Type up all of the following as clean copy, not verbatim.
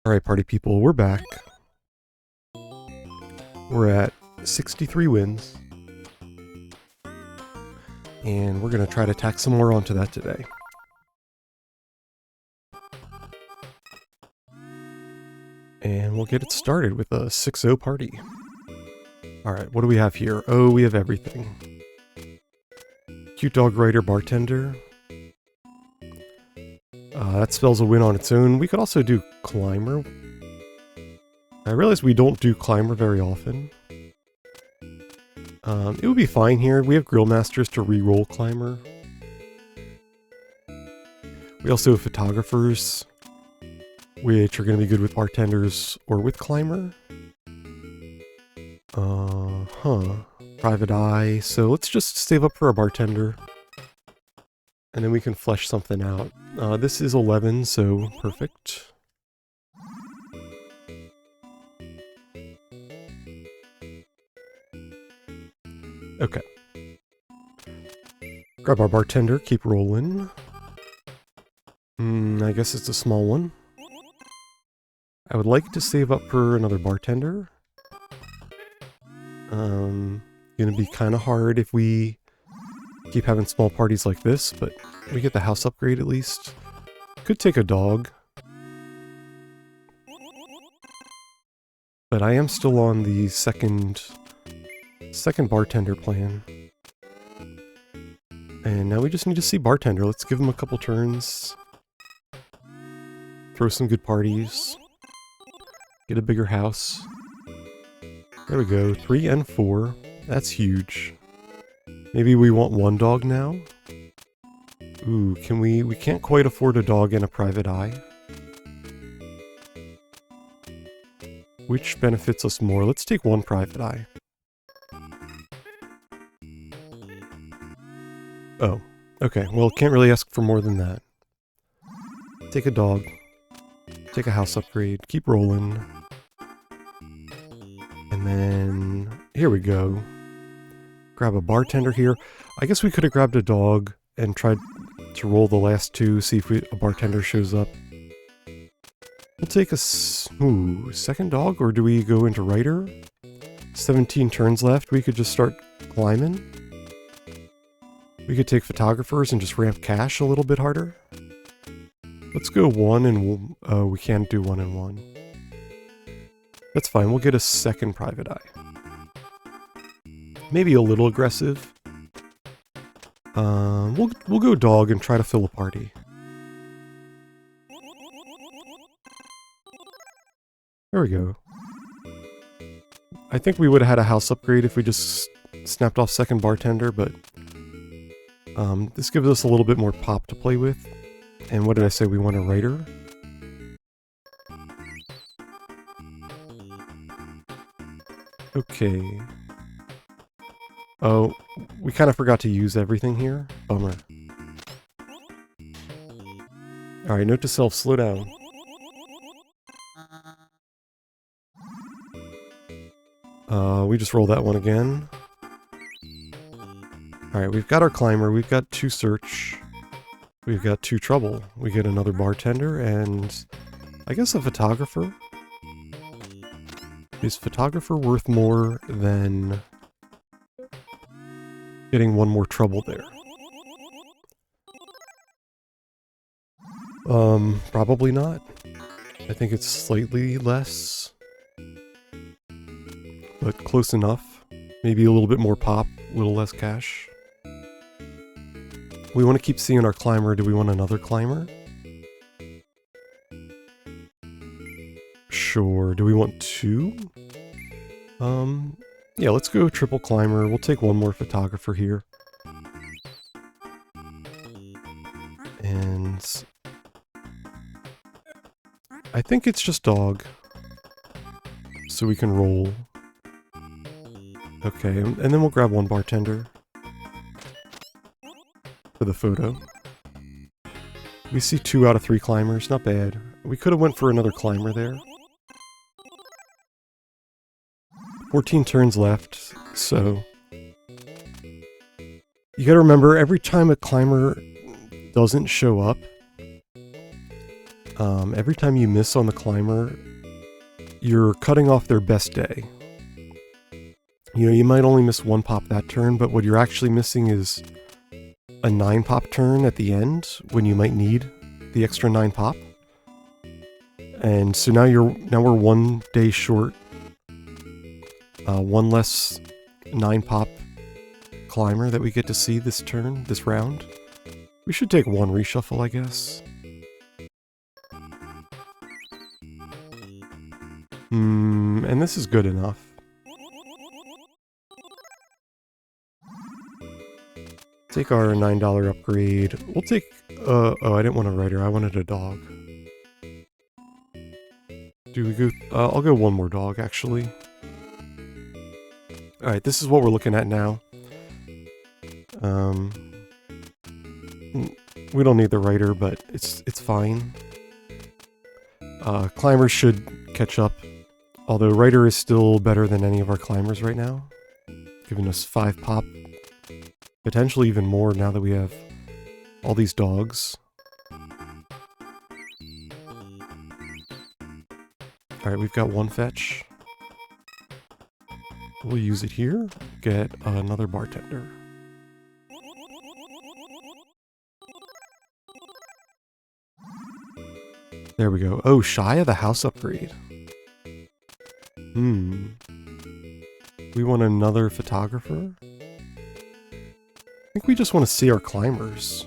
Alright, party people, we're back. We're at 63 wins. And we're going to try to tack some more onto that today. And we'll get it started with a 6-0 party. Alright, what do we have here? Oh, we have everything. Cute dog writer, bartender. That spells a win on its own. We could also do climber. I realize we don't do climber very often. It would be fine here. We have grill masters to re-roll climber. We also have photographers, which are going to be good with bartenders or with climber. Private eye. So let's just save up for a bartender. And then we can flesh something out. This is 11, so perfect. Okay. Grab our bartender, keep rolling. I guess it's a small one. I would like to save up for another bartender. Gonna be kind of hard if we keep having small parties like this, but we get the house upgrade at least. Could take a dog. But I am still on the second bartender plan. And now we just need to see bartender. Let's give him a couple turns. Throw some good parties. Get a bigger house. There we go, 3 and 4. That's huge. Maybe we want one dog now? Ooh, can we can't quite afford a dog and a private eye. Which benefits us more? Let's take one private eye. Oh, okay. Well, can't really ask for more than that. Take a dog. Take a house upgrade. Keep rolling. And then, here we go. Grab a bartender here. I guess we could have grabbed a dog and tried to roll the last two, see if a bartender shows up. We'll take a second dog, or do we go into writer? 17 turns left. We could just start climbing. We could take photographers and just ramp cash a little bit harder. Let's go 1 and we can't do 1 and 1. That's fine. We'll get a second private eye. Maybe a little aggressive. We'll go dog and try to fill a party. There we go. I think we would have had a house upgrade if we just snapped off second bartender, but this gives us a little bit more pop to play with. And what did I say? We want a writer? Okay. Oh, we kind of forgot to use everything here. Bummer. Alright, note to self, slow down. We just roll that one again. Alright, we've got our climber, we've got 2 search, we've got 2 trouble. We get another bartender and I guess a photographer. Is photographer worth more than getting 1 more trouble there? Probably not. I think it's slightly less, but close enough. Maybe a little bit more pop, a little less cash. We want to keep seeing our climber. Do we want another climber? Sure. Do we want 2? Yeah, let's go triple climber. We'll take 1 more photographer here. And I think it's just dog. So we can roll. Okay, and then we'll grab 1 bartender for the photo. We see 2 out of 3 climbers, not bad. We could have went for another climber there. 14 turns left, so you gotta remember, every time a climber doesn't show up, Every time you miss on the climber, you're cutting off their best day. You know, you might only miss 1 pop that turn, but what you're actually missing is a 9 pop turn at the end when you might need the extra 9 pop. And so now we're 1 day short. 1 less 9 pop climber that we get to see this round. We should take 1 reshuffle, I guess. And this is good enough. Take our $9 upgrade. We'll take, oh, I didn't want a rider, I wanted a dog. Do we go, I'll go 1 more dog, actually. Alright, this is what we're looking at now. We don't need the rider, but it's fine. Climbers should catch up. Although rider is still better than any of our climbers right now. Giving us 5 pop. Potentially even more now that we have all these dogs. Alright, we've got 1 fetch. We'll use it here. Get another bartender. There we go. Oh, shy of the house upgrade. We want another photographer? I think we just want to see our climbers.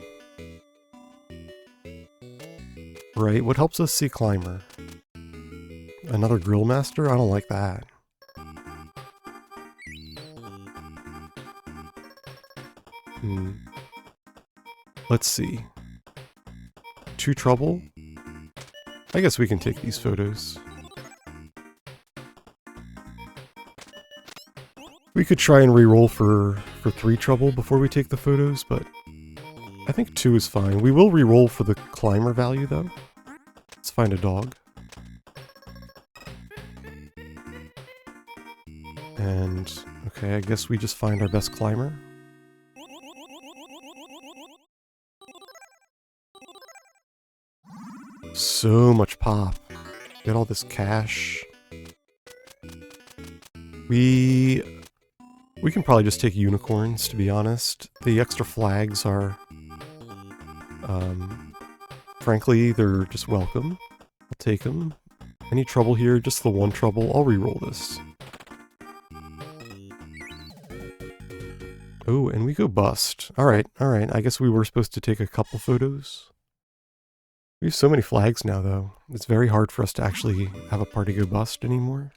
Right, what helps us see climber? Another grill master? I don't like that. Let's see. 2 trouble? I guess we can take these photos. We could try and re-roll for 3 trouble before we take the photos, but I think 2 is fine. We will re-roll for the climber value, though. Let's find a dog. And, okay, I guess we just find our best climber. So much pop. Get all this cash. We can probably just take unicorns, to be honest. The extra flags are, frankly, they're just welcome. I'll take them. Any trouble here? Just the 1 trouble. I'll re-roll this. Oh, and we go bust. Alright, alright. I guess we were supposed to take a couple photos. We have so many flags now, though. It's very hard for us to actually have a party go bust anymore.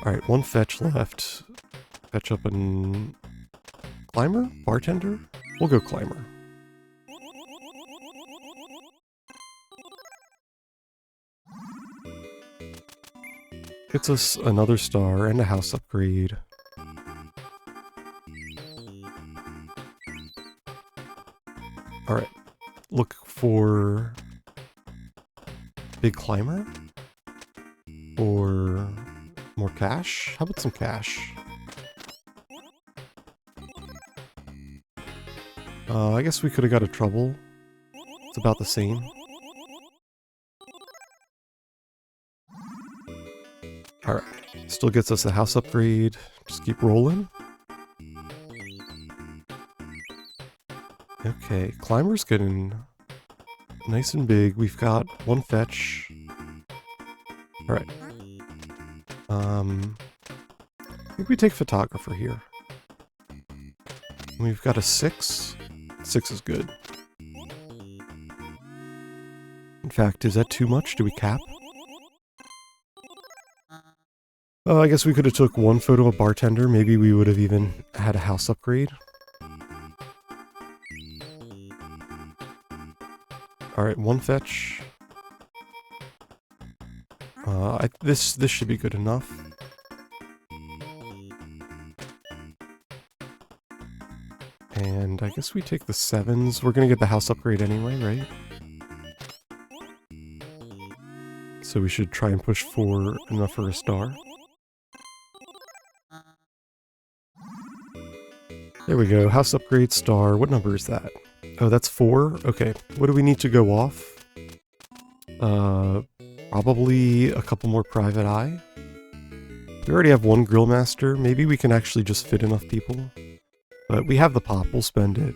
Alright, 1 fetch left. Fetch up a climber? Bartender? We'll go climber. Gets us another star and a house upgrade. Alright, look for big climber? Or more cash? How about some cash? I guess we could have got a trouble. It's about the same. Alright, still gets us a house upgrade. Just keep rolling. Okay, climber's getting nice and big. We've got 1 fetch. Alright. I think we take photographer here. We've got a 6. 6 is good. In fact, is that too much? Do we cap? I guess we could have took 1 photo of bartender. Maybe we would have even had a house upgrade. Alright, 1 fetch. This should be good enough. And I guess we take the 7s. We're gonna get the house upgrade anyway, right? So we should try and push for enough for a star. There we go, house upgrade star. What number is that? Oh, that's 4? Okay. What do we need to go off? Probably a couple more private eye. We already have 1 grill master. Maybe we can actually just fit enough people. But we have the pop. We'll spend it.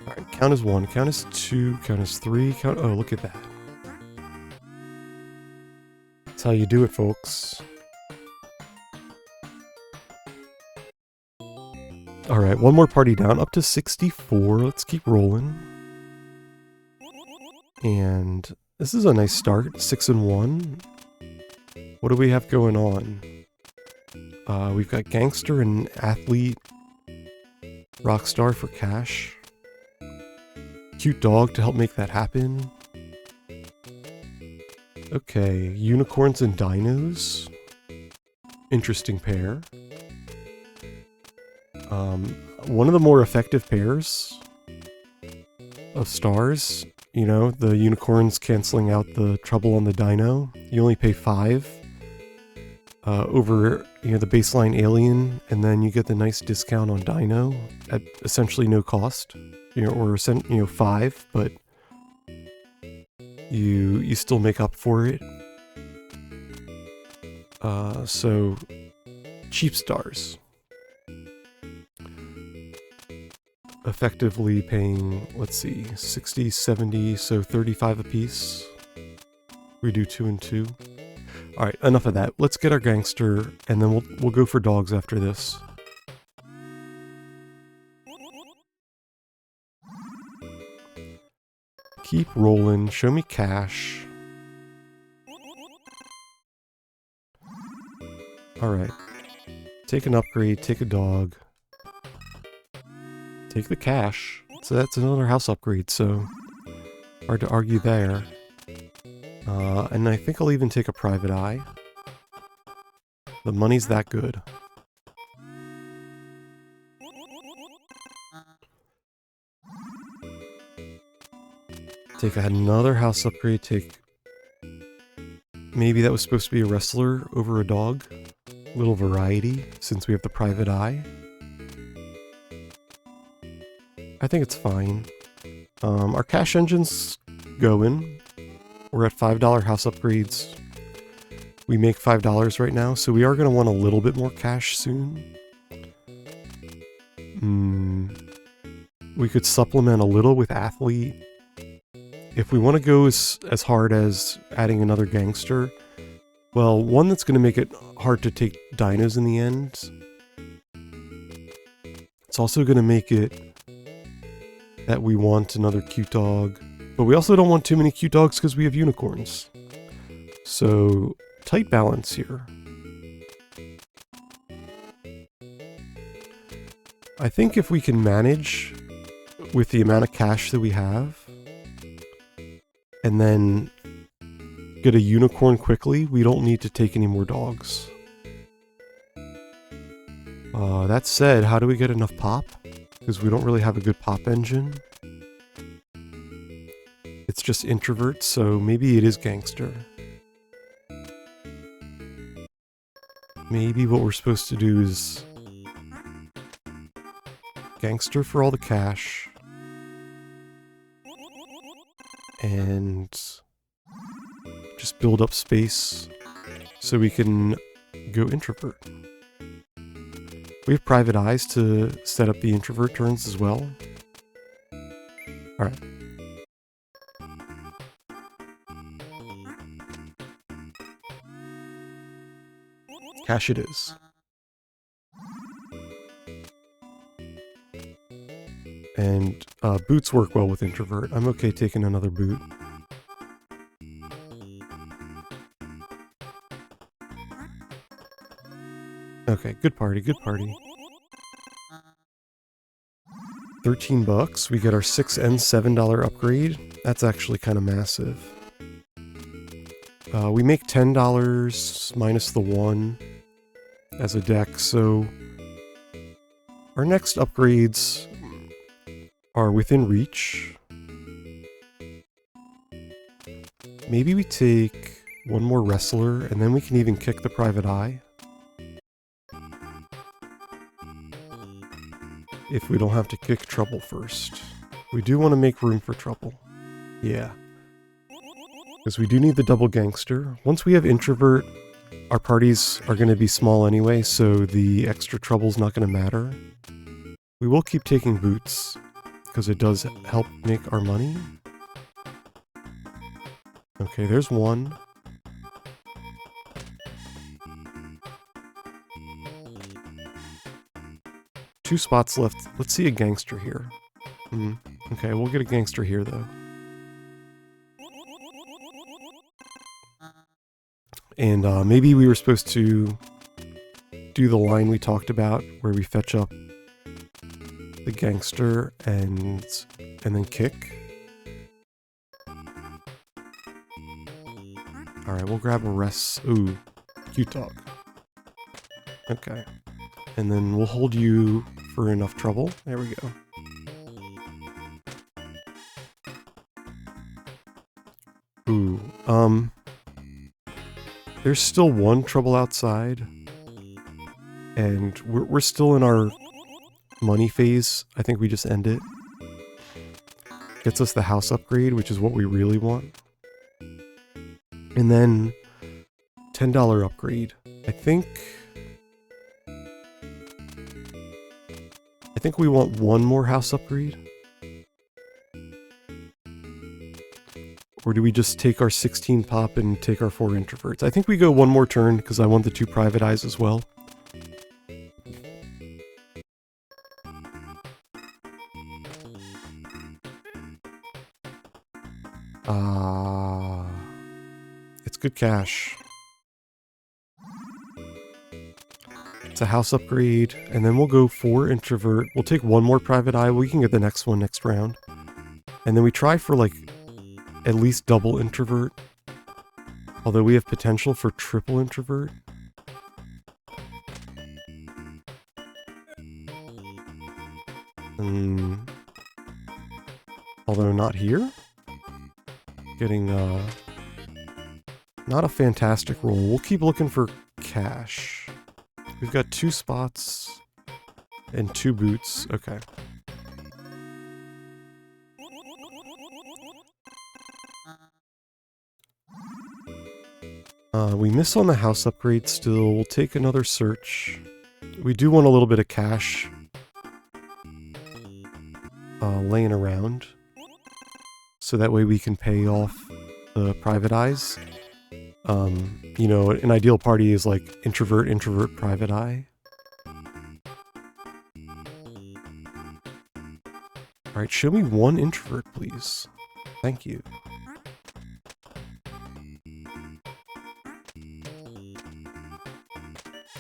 Alright, count as 1, count as 2, count as 3, count... Oh, look at that. That's how you do it, folks. Alright, 1 more party down, up to 64. Let's keep rolling. And this is a nice start, 6 and 1. What do we have going on? We've got Gangster and Athlete. Rockstar for cash. Cute Dog to help make that happen. Okay, Unicorns and Dinos. Interesting pair. One of the more effective pairs of stars, you know, the unicorns canceling out the trouble on the dino. You only pay 5 over, you know, the baseline alien, and then you get the nice discount on dino at essentially no cost, you know, or 5, but you still make up for it. So cheap stars. Effectively paying, let's see, 60, 70, so 35 apiece. We do 2 and 2. Alright, enough of that. Let's get our gangster, and then we'll go for dogs after this. Keep rolling. Show me cash. Alright. Take an upgrade, take a dog. Take the cash. So that's another house upgrade, so hard to argue there. And I think I'll even take a private eye. The money's that good. Take another house upgrade, take... Maybe that was supposed to be a wrestler over a dog. Little variety, since we have the private eye. I think it's fine. Our cash engine's going. We're at $5 house upgrades. We make $5 right now, so we are going to want a little bit more cash soon. We could supplement a little with athlete. If we want to go as hard as adding another gangster, well, one that's going to make it hard to take dinos in the end. It's also going to make it that we want another cute dog. But we also don't want too many cute dogs because we have unicorns. So, tight balance here. I think if we can manage with the amount of cash that we have, and then get a unicorn quickly, we don't need to take any more dogs. That said, how do we get enough pop? Because we don't really have a good pop engine. It's just Introvert, so maybe it is Gangster. Maybe what we're supposed to do is Gangster for all the cash. And just build up space so we can go Introvert. We have private eyes to set up the Introvert turns as well. Alright. Cash it is. And boots work well with Introvert. I'm okay taking another boot. Okay, good party, good party. 13 bucks. We get our $6 and $7 upgrade. That's actually kind of massive. We make $10 minus the 1 as a deck, so our next upgrades are within reach. Maybe we take one more wrestler, and then we can even kick the private eye. if we don't have to kick trouble first. We do want to make room for trouble. Yeah. Because we do need the double gangster. Once we have introvert, our parties are going to be small anyway, so the extra trouble's not going to matter. We will keep taking boots, because it does help make our money. Okay, there's one. Two spots left. Let's see a gangster here. Okay, we'll get a gangster here, though. And maybe we were supposed to do the line we talked about, where we fetch up the gangster and then kick. Alright, we'll grab a rest. Ooh, cute dog. Okay. And then we'll hold you for enough trouble. There we go. Ooh, there's still one trouble outside. And we're still in our money phase. I think we just end it. Gets us the house upgrade, which is what we really want. And then $10 upgrade. I think we want one more house upgrade. Or do we just take our 16 pop and take our 4 introverts? I think we go one more turn because I want the 2 private eyes as well. It's good cash. It's a house upgrade, and then we'll go 4 introvert. We'll take one more private eye. We can get the next one next round. And then we try for like at least double introvert. Although we have potential for triple introvert. Although not here. Getting not a fantastic roll. We'll keep looking for cash. We've got 2 spots and 2 boots. Okay. We miss on the house upgrade still. We'll take another search. We do want a little bit of cash laying around. So that way we can pay off the private eyes. You know, an ideal party is like introvert, introvert, private eye. Alright, show me 1 introvert, please. Thank you.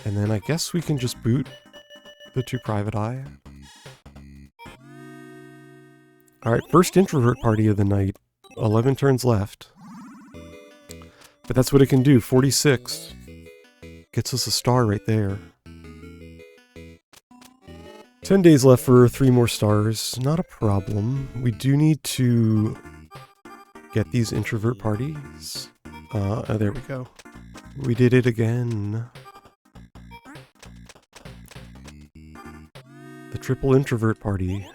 And then I guess we can just boot the 2 private eye. Alright, first introvert party of the night. 11 turns left. But that's what it can do. 46. Gets us a star right there. 10 days left for 3 more stars. Not a problem. We do need to get these introvert parties. There we go. We did it again. The triple introvert party.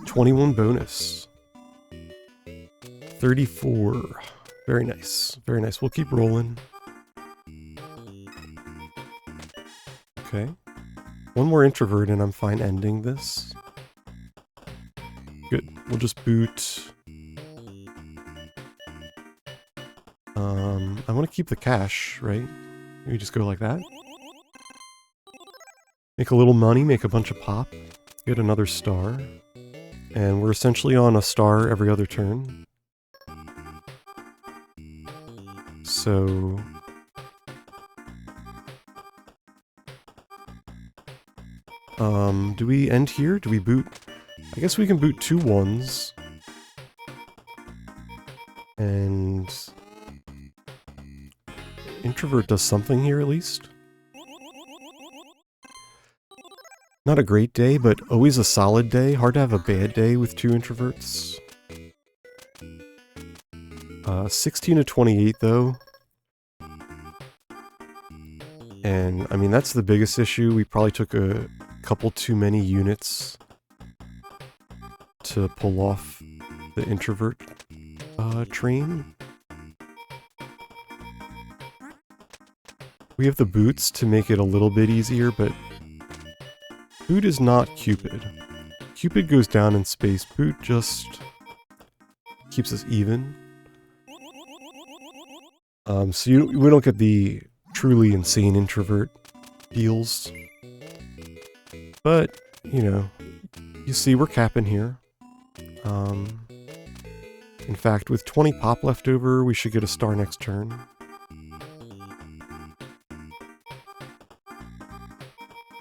21 bonus. 34. Very nice. Very nice. We'll keep rolling. Okay. 1 more introvert and I'm fine ending this. Good. We'll just boot. I want to keep the cash, right? Maybe just go like that. Make a little money, make a bunch of pop. Get another star. And we're essentially on a star every other turn. So... do we end here? Do we boot? I guess we can boot 2 1s. And... Introvert does something here at least. Not a great day, but always a solid day. Hard to have a bad day with 2 introverts. 16 to 28 though. And I mean, that's the biggest issue. We probably took a couple too many units to pull off the introvert train. We have the boots to make it a little bit easier, but boot is not Cupid. Cupid goes down in space. Boot just keeps us even. So we don't get the truly insane introvert deals. But, you know, you see we're capping here. In fact, with 20 pop left over, we should get a star next turn.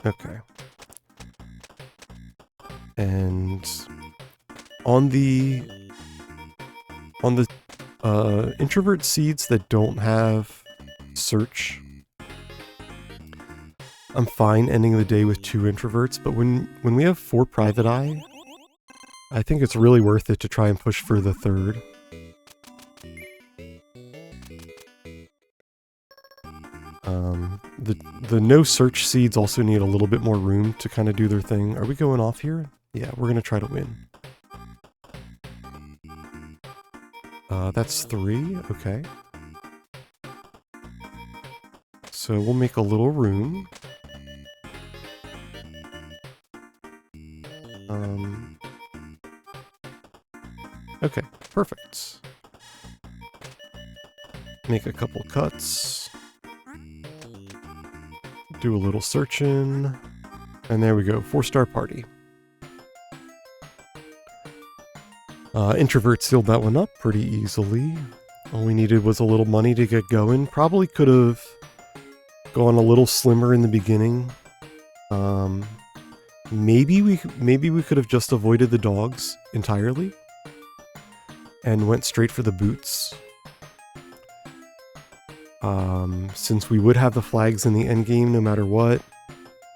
Okay. And on the introvert seeds that don't have search, I'm fine ending the day with 2 introverts, but when we have 4 private eye, I think it's really worth it to try and push for the 3rd. The no search seeds also need a little bit more room to kind of do their thing. Are we going off here? Yeah, we're gonna try to win. That's 3, okay. So we'll make a little room. Okay, perfect. Make a couple cuts. Do a little searching. And there we go, 4-star party. Introvert sealed that one up pretty easily. All we needed was a little money to get going. Probably could have gone a little slimmer in the beginning. Maybe we could have just avoided the dogs entirely and went straight for the boots. Since we would have the flags in the end game no matter what.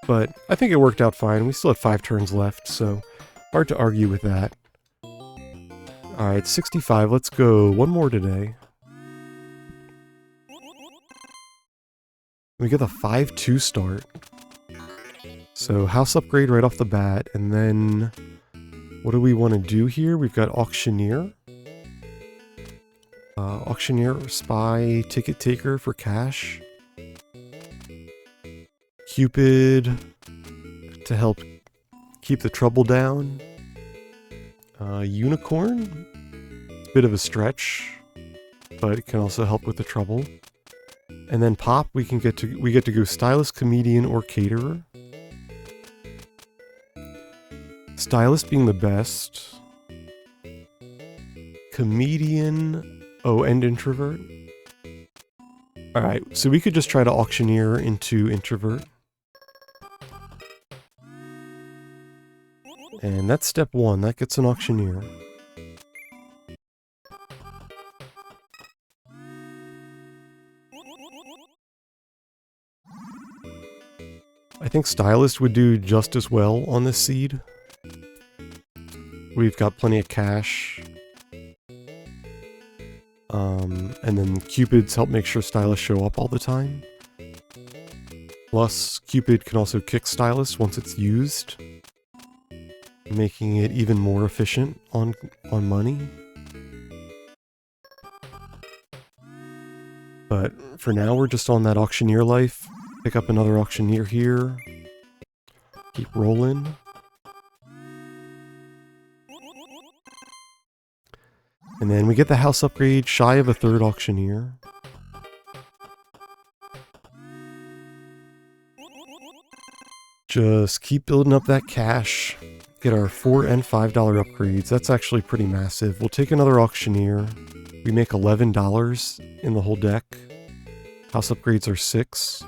But I think it worked out fine. We still had 5 turns left, so hard to argue with that. Alright, 65. Let's go one more today. We get the 5-2 start. So house upgrade right off the bat, and then what do we want to do here? We've got auctioneer. Auctioneer or spy, ticket taker for cash. Cupid to help keep the trouble down. Unicorn, it's a bit of a stretch, but it can also help with the trouble. And then pop, we get to go stylist, comedian, or caterer. Stylist being the best. Comedian, oh, and introvert. Alright, so we could just try to auctioneer into introvert. And that's step 1, that gets an auctioneer. I think stylist would do just as well on this seed. We've got plenty of cash. And then Cupids help make sure stylists show up all the time. Plus, Cupid can also kick stylist once it's used, making it even more efficient on money. But for now, we're just on that auctioneer life. Pick up another auctioneer here. Keep rolling. And then we get the house upgrade shy of a 3rd auctioneer. Just keep building up that cash. Get our $4 and $5 upgrades. That's actually pretty massive. We'll take another auctioneer. We make $11 in the whole deck. House upgrades are 6.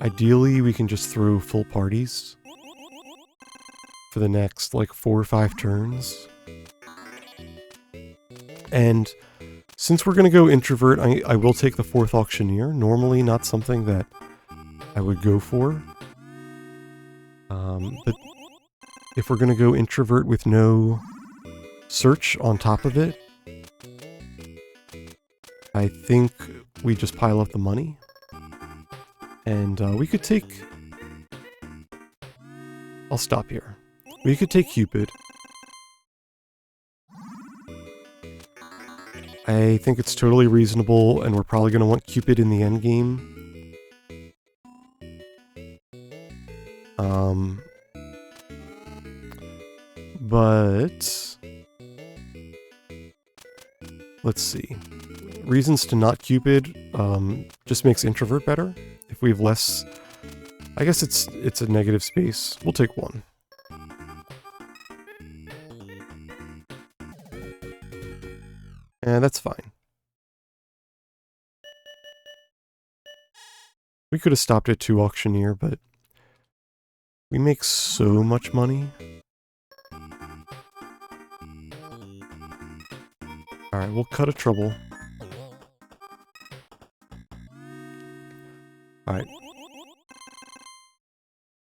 Ideally, we can just throw full parties for the next, like, 4 or 5 turns. And since we're going to go introvert, I will take the 4th auctioneer. Normally not something that I would go for. But if we're going to go introvert with no search on top of it, I think we just pile up the money. And we could take... I'll stop here. We could take Cupid. I think it's totally reasonable, and we're probably going to want Cupid in the endgame. But... let's see. Reasons to not Cupid just makes Introvert better. If we have less... I guess it's a negative space. We'll take one. And that's fine. We could have stopped at 2 Auctioneer, but we make so much money. Alright, we'll cut a trouble. Alright.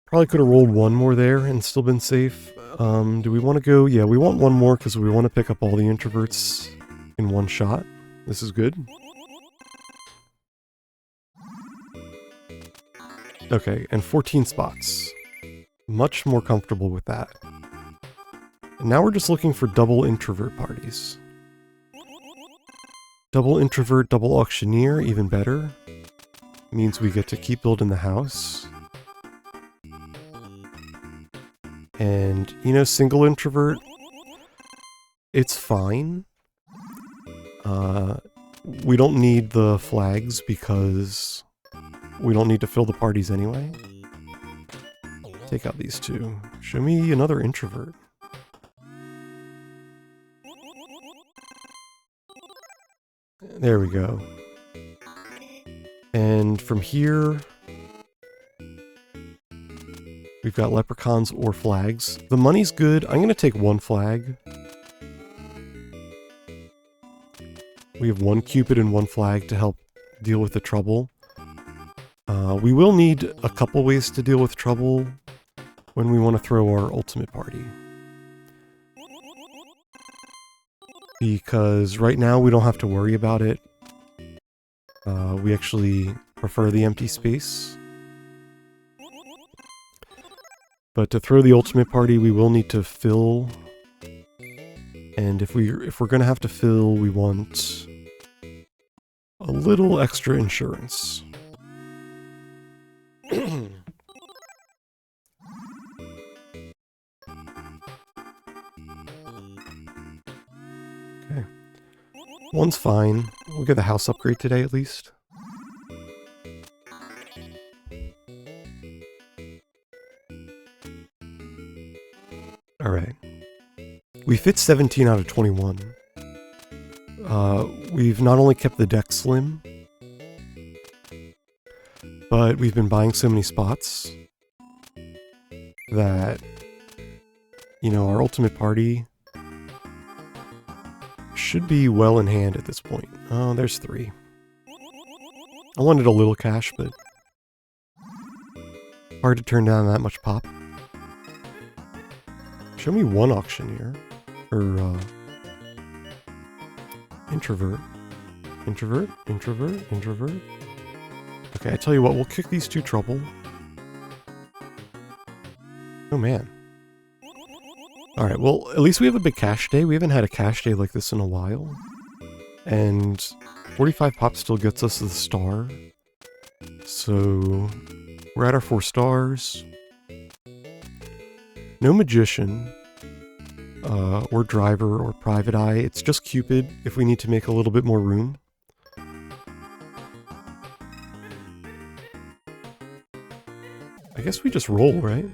Probably could have rolled one more there and still been safe. Do we want to go? Yeah, we want one more because we want to pick up all the introverts in one shot. This is good. Okay, and 14 spots. Much more comfortable with that. And now we're just looking for double introvert parties. Double introvert, double auctioneer, even better. Means we get to keep building the house. And, you know, single introvert, it's fine. We don't need the flags because we don't need to fill the parties anyway. Take out these two. Show me another introvert. There we go. And from here, we've got leprechauns or flags. The money's good. I'm going to take one flag. We have one Cupid and one flag to help deal with the trouble. We will need a couple ways to deal with trouble when we want to throw our ultimate party. Because right now we don't have to worry about it. We actually prefer the empty space. But to throw the ultimate party, we will need to fill. And if we're gonna have to fill, we want a little extra insurance. Okay. One's fine. We'll get the house upgrade today at least. Alright. We fit 17 out of 21. We've not only kept the deck slim, but we've been buying so many spots that, you know, our ultimate party should be well in hand at this point. Oh, there's 3. I wanted a little cash, but hard to turn down that much pop. Show me one auctioneer. Or, introvert. Introvert, introvert, introvert. Okay, I tell you what, we'll kick these 2 trouble. Oh man. Alright, well, at least we have a big cash day. We haven't had a cash day like this in a while. And 45 pop still gets us the star. So, we're at our 4 stars. No magician, or driver, or private eye. It's just Cupid if we need to make a little bit more room. I guess we just roll, right?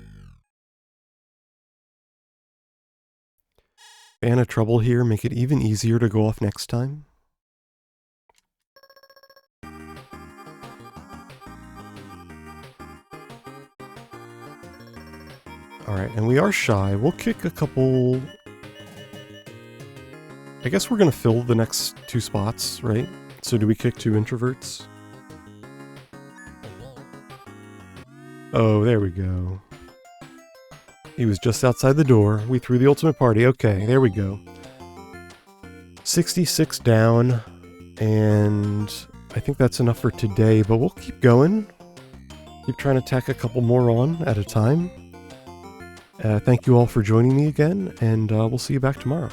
Ban a trouble here, make it even easier to go off next time. Alright, and we are shy. We'll kick a couple... I guess we're gonna fill the next 2 spots, right? So do we kick 2 introverts? Oh, there we go. He was just outside the door. We threw the ultimate party. Okay, there we go. 66 down, and I think that's enough for today, but we'll keep going. keep trying to tack a couple more on at a time. Thank you all for joining me again, and we'll see you back tomorrow.